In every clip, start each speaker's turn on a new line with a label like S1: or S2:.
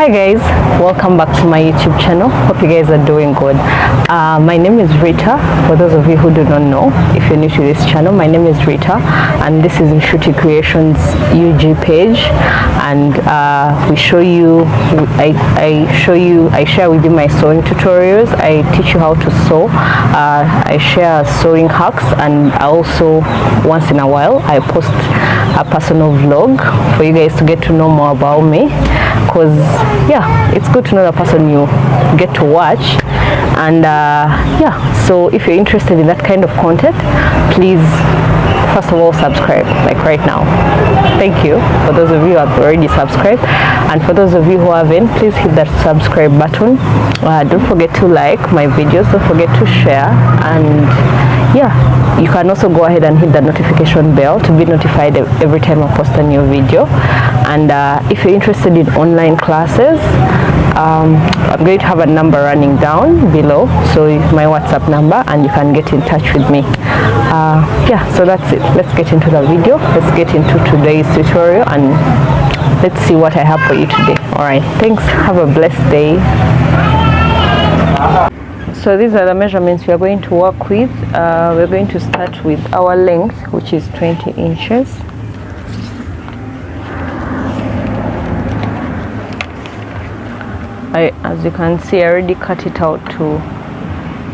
S1: Hi guys, welcome back to my YouTube channel. Hope you guys are doing good. My name is Rita. For those of you who do not know, if you're new to this channel, my name is Rita and this is Nshuti Creations UG page, and I share with you my sewing tutorials. I teach you how to sew. I share sewing hacks, and I also once in a while I post a personal vlog for you guys to get to know more about me, because yeah, it's good to know the person you get to watch. And yeah, so if you're interested in that kind of content, please first of all subscribe, like right now. Thank you for those of you who have already subscribed, and for those of you who haven't, please hit that subscribe button. Don't forget to like my videos, don't forget to share, and yeah, you can also go ahead and hit the notification bell to be notified every time I post a new video. And if you're interested in online classes, I'm going to have a number running down below, so it's my WhatsApp number, and you can get in touch with me. Yeah, so that's it. Let's get into the video. Let's get into today's tutorial and let's see what I have for you today. Alright, thanks. Have a blessed day. So these are the measurements we are going to work with. We're going to start with our length, which is 20 inches. As you can see, I already cut it out to,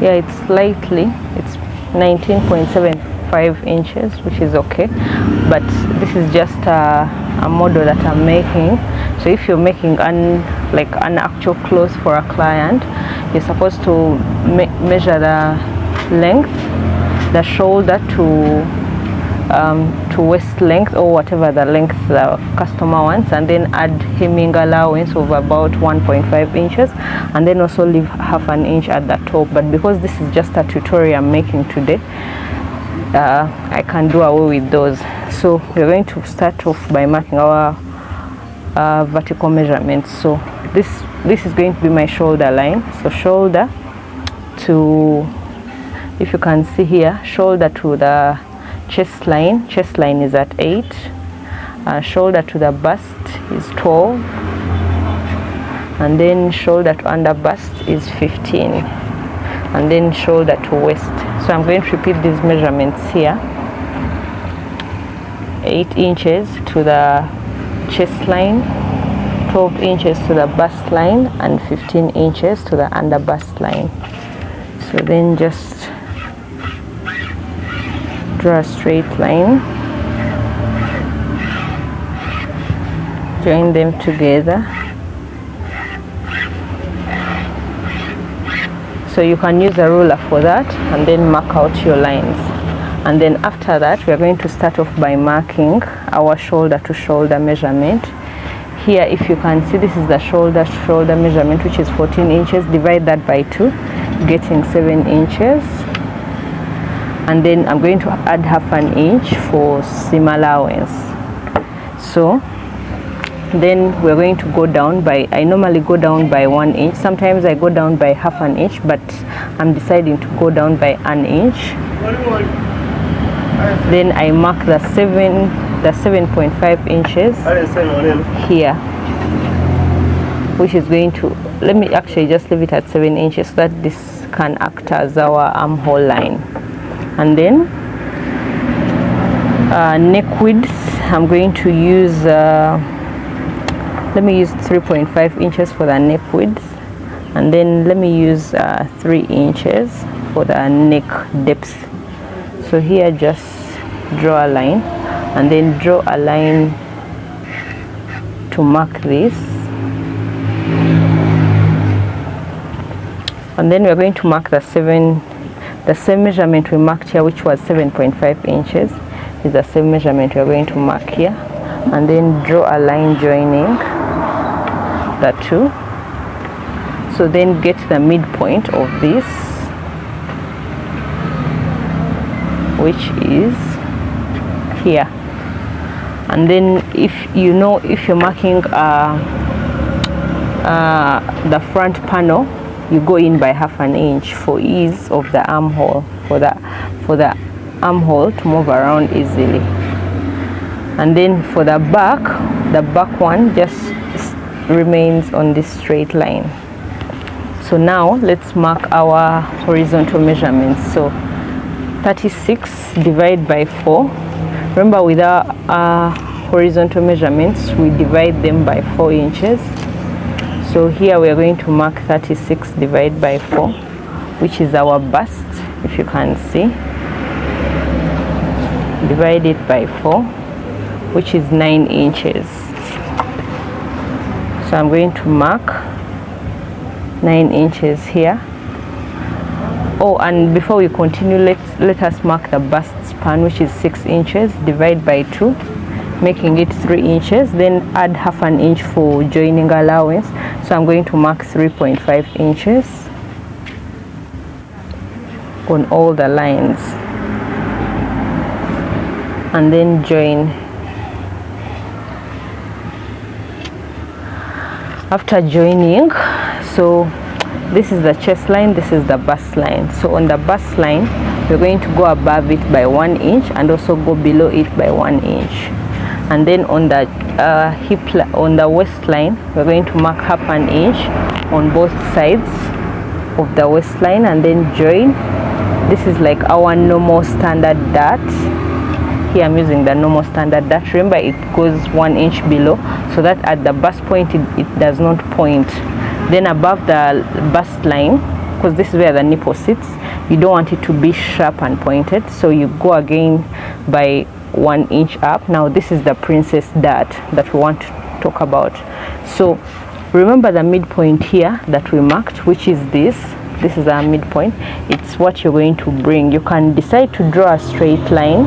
S1: yeah, it's 19.75 inches, which is okay, but this is just a model that I'm making. So if you're making an actual clothes for a client, you're supposed to measure the length, the shoulder to waist length, or whatever the length the customer wants, and then add hemming allowance of about 1.5 inches, and then also leave half an inch at the top. But because this is just a tutorial I'm making today, I can do away with those. So we're going to start off by marking our vertical measurements. So this is going to be my shoulder line. So shoulder to, if you can see here, shoulder to the chest line is at 8, shoulder to the bust is 12, and then shoulder to under bust is 15, and then shoulder to waist. So I'm going to repeat these measurements here. 8 inches to the chest line, 12 inches to the bust line, and 15 inches to the under bust line. So then just draw a straight line, join them together. So you can use a ruler for that, and then mark out your lines. And then after that, we are going to start off by marking our shoulder to shoulder measurement. Here, if you can see, this is the shoulder to shoulder measurement, which is 14 inches. Divide that by 2, getting 7 inches. And then I'm going to add half an inch for seam allowance. So then we're going to go down by, I normally go down by 1 inch. Sometimes I go down by half an inch, but I'm deciding to go down by an inch. Then I mark the 7.5 inches here, which is going to, let me actually just leave it at 7 inches so that this can act as our armhole line. And then neck width, I'm going to use, let me use 3.5 inches for the neck width, and then let me use 3 inches for the neck depth. So here just draw a line, and then draw a line to mark this, and then we're going to mark the same measurement we marked here, which was 7.5 inches, is the same measurement we're going to mark here, and then draw a line joining the two. So then get the midpoint of this, which is here. And then if you're marking the front panel, you go in by half an inch for ease of the armhole, for the armhole to move around easily. And then for the back one, just remains on this straight line. So now let's mark our horizontal measurements. So 36 divided by 4. Remember, with our horizontal measurements, we divide them by 4 inches. So here we are going to mark 36 divided by 4, which is our bust, if you can see. Divide it by 4, which is 9 inches. So I'm going to mark 9 inches here. Oh, and before we continue, let us mark the bust span, which is 6 inches. Divide by 2, making it 3 inches. Then add half an inch for joining allowance. So I'm going to mark 3.5 inches on all the lines, and then join. After joining, so this is the chest line, this is the bust line. So on the bust line, we're going to go above it by 1 inch and also go below it by 1 inch. And then on the on the waistline, we're going to mark half an inch on both sides of the waistline and then join. This is like our normal standard dart. Here I'm using the normal standard dart. Remember, it goes 1 inch below, so that at the bust point it does not point. Then above the bust line, because this is where the nipple sits, you don't want it to be sharp and pointed, so you go again by 1 inch up. Now this is the princess dart that we want to talk about. So remember the midpoint here that we marked, which is this is our midpoint. It's what you're going to bring. You can decide to draw a straight line,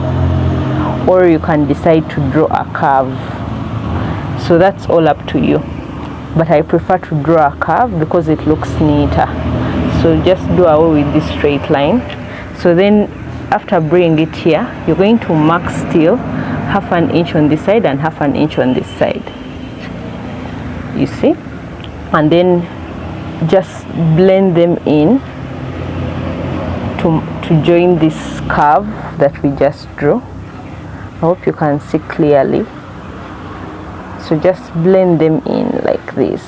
S1: or you can decide to draw a curve. So that's all up to you, but I prefer to draw a curve because it looks neater. So just do away with this straight line. So then after bringing it here, you're going to mark still half an inch on this side and half an inch on this side, you see, and then just blend them in to join this curve that we just drew. I hope you can see clearly. So just blend them in like this,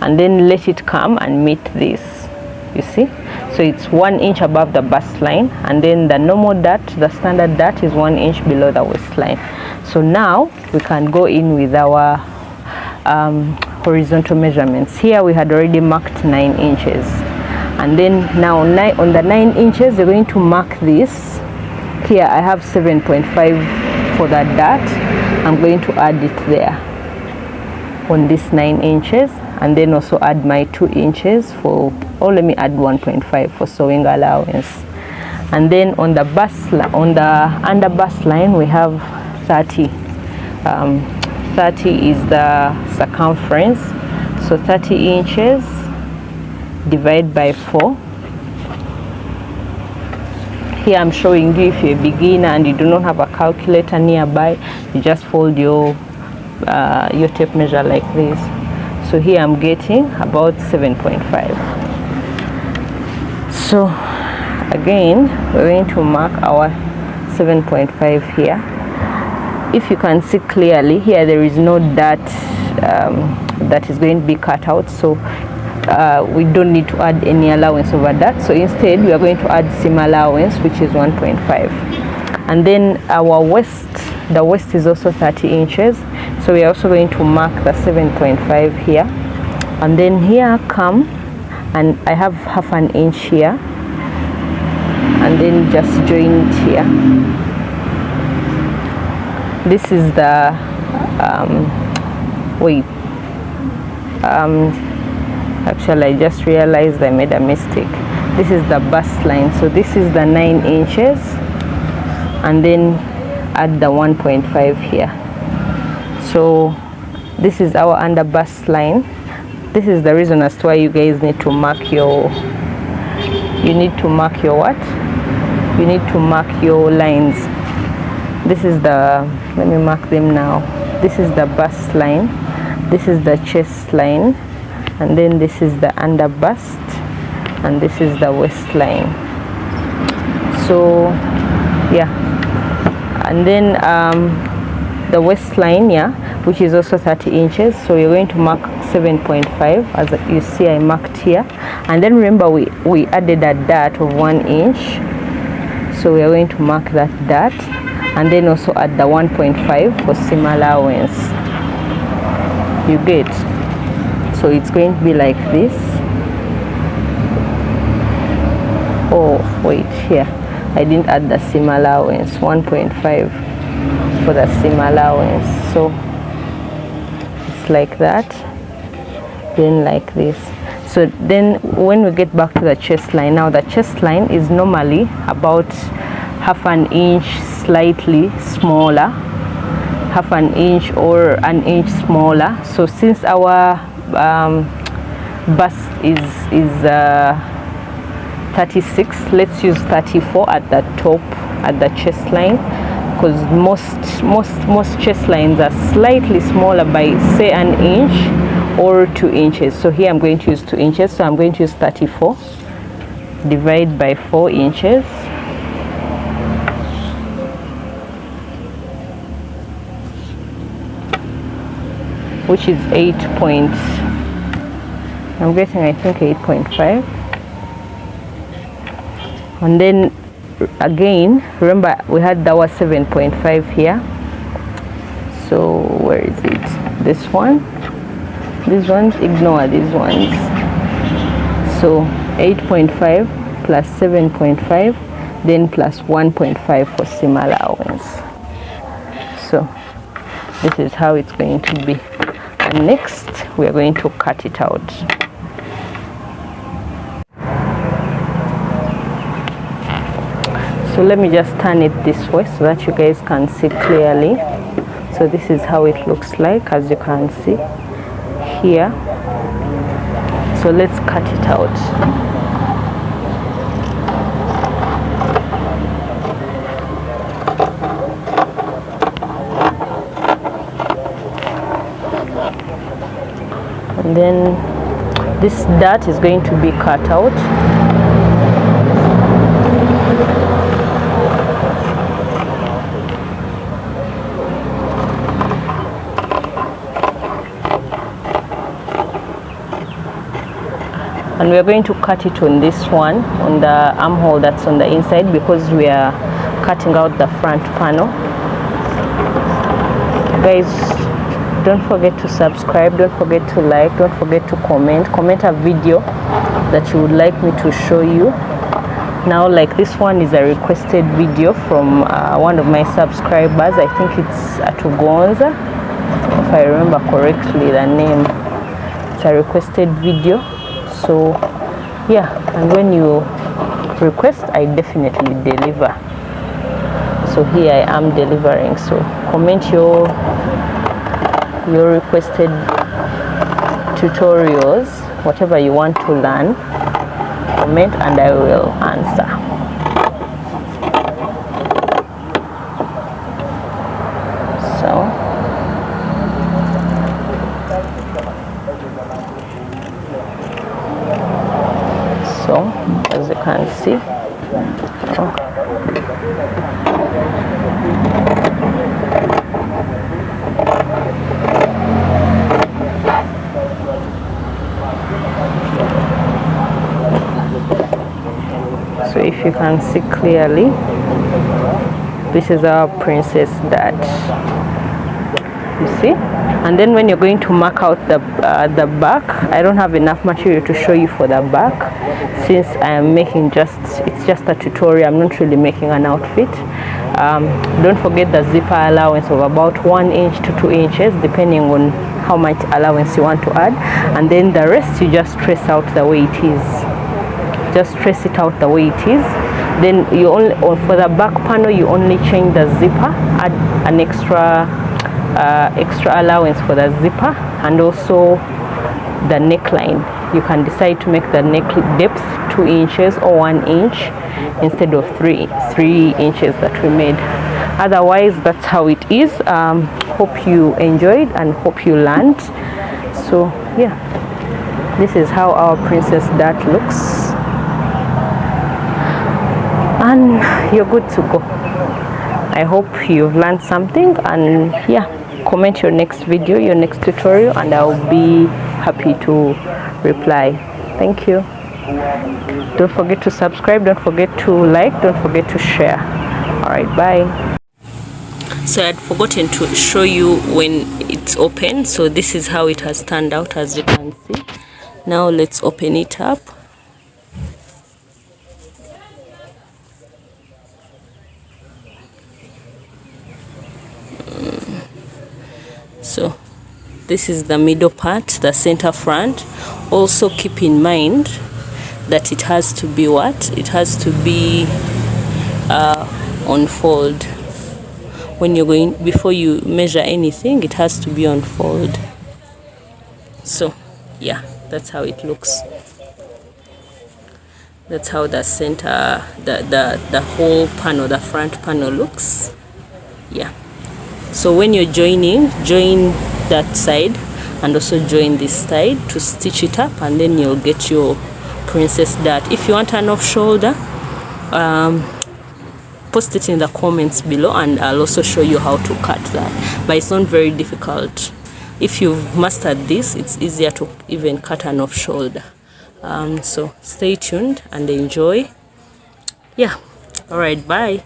S1: and then let it come and meet this, you see. So it's 1 inch above the bust line, and then the normal dart, the standard dart, is 1 inch below the waistline. So now we can go in with our horizontal measurements. Here we had already marked 9 inches, and then now on the 9 inches you're going to mark this. Here I have 7.5 for that dart. I'm going to add it there on this 9 inches, and then also add my 2 inches for, or let me add 1.5 for sewing allowance. And then on the bust, on the under bust line, we have 30. 30 is the circumference, so 30 inches divided by 4. Here I'm showing you, if you're a beginner and you do not have a calculator nearby, you just fold your tape measure like this. So here I'm getting about 7.5. So again, we're going to mark our 7.5 here. If you can see clearly, here there is no dart that is going to be cut out, so we don't need to add any allowance over that. So instead we are going to add seam allowance, which is 1.5. And then our waist, the waist is also 30 inches, so we are also going to mark the 7.5 here. And then here come, and I have half an inch here, and then just join it here. This is the actually I just realized I made a mistake. This is the bust line, so this is the 9 inches, and then add the 1.5 here. So this is our under bust line. This is the reason as to why you guys need to mark your, you need to mark your what? You need to mark your lines. This is the, let me mark them now. This is the bust line, this is the chest line, and then this is the under bust, and this is the waistline. So yeah, and then the waistline, yeah, which is also 30 inches, so you're going to mark 7.5, as you see I marked here. And then remember we added a dart of 1 inch, so we are going to mark that dart, and then also add the 1.5 for seam allowance. You get? So it's going to be like this. Oh wait, here I didn't add the seam allowance, 1.5 for the seam allowance. So it's like that, then like this. So then when we get back to the chest line, now the chest line is normally about half an inch slightly smaller, half an inch or an inch smaller. So since our bust is 36, let's use 34 at the top, at the chest line, because most chest lines are slightly smaller by say an inch or 2 inches. So here I'm going to use 2 inches, so I'm going to use 34 divide by 4 inches, which is 8 point, I'm guessing, I think 8.5. And then again, remember we had our 7.5 here, so where is it? This one, these ones, ignore these ones. So 8.5 plus 7.5, then plus 1.5 for seam allowance. So this is how it's going to be. And next we are going to cut it out. So let me just turn it this way so that you guys can see clearly. So this is how it looks like, as you can see here. So let's cut it out. And then this dart is going to be cut out. And we are going to cut it on this one, on the armhole that's on the inside, because we are cutting out the front panel. Guys, don't forget to subscribe, don't forget to like, don't forget to comment a video that you would like me to show you. Now, like this one is a requested video from one of my subscribers. I think it's Atugonza, if I remember correctly the name. It's a requested video. So yeah, and when you request, I definitely deliver. So here I am delivering. So comment your requested tutorials, whatever you want to learn, comment and I will answer. So as you can see, so if you can see clearly, this is our princess dart, you see. And then when you're going to mark out the back, I don't have enough material to show you for the back, since I am making it's just a tutorial. I'm not really making an outfit. Don't forget the zipper allowance of about 1 inch to 2 inches, depending on how much allowance you want to add. And then the rest you just trace out the way it is. Just trace it out the way it is. Then you only, or for the back panel, you only change the zipper, add an extra allowance for the zipper, and also the neckline. You can decide to make the neck depth 2 inches or 1 inch instead of 3 inches that we made. Otherwise, that's how it is. Hope you enjoyed and hope you learned. So yeah, this is how our princess dart looks, and you're good to go. I hope you've learned something, and yeah, comment your next video, your next tutorial, and I'll be happy to reply. Thank you. Don't forget to subscribe, don't forget to like, don't forget to share. All right, bye. So I had forgotten to show you when it's open. So this is how it has turned out, as you can see. Now let's open it up. So this is the middle part, the center front. Also keep in mind that it has to be what? It has to be on fold. When you're going, before you measure anything, it has to be on fold. So yeah, that's how it looks. That's how the center, the whole panel, the front panel looks. Yeah. So when you're joining, join that side and also join this side to stitch it up, and then you'll get your princess dart. If you want an off shoulder, post it in the comments below and I'll also show you how to cut that. But it's not very difficult. If you've mastered this, it's easier to even cut an off shoulder. So stay tuned and enjoy. Yeah. All right, bye.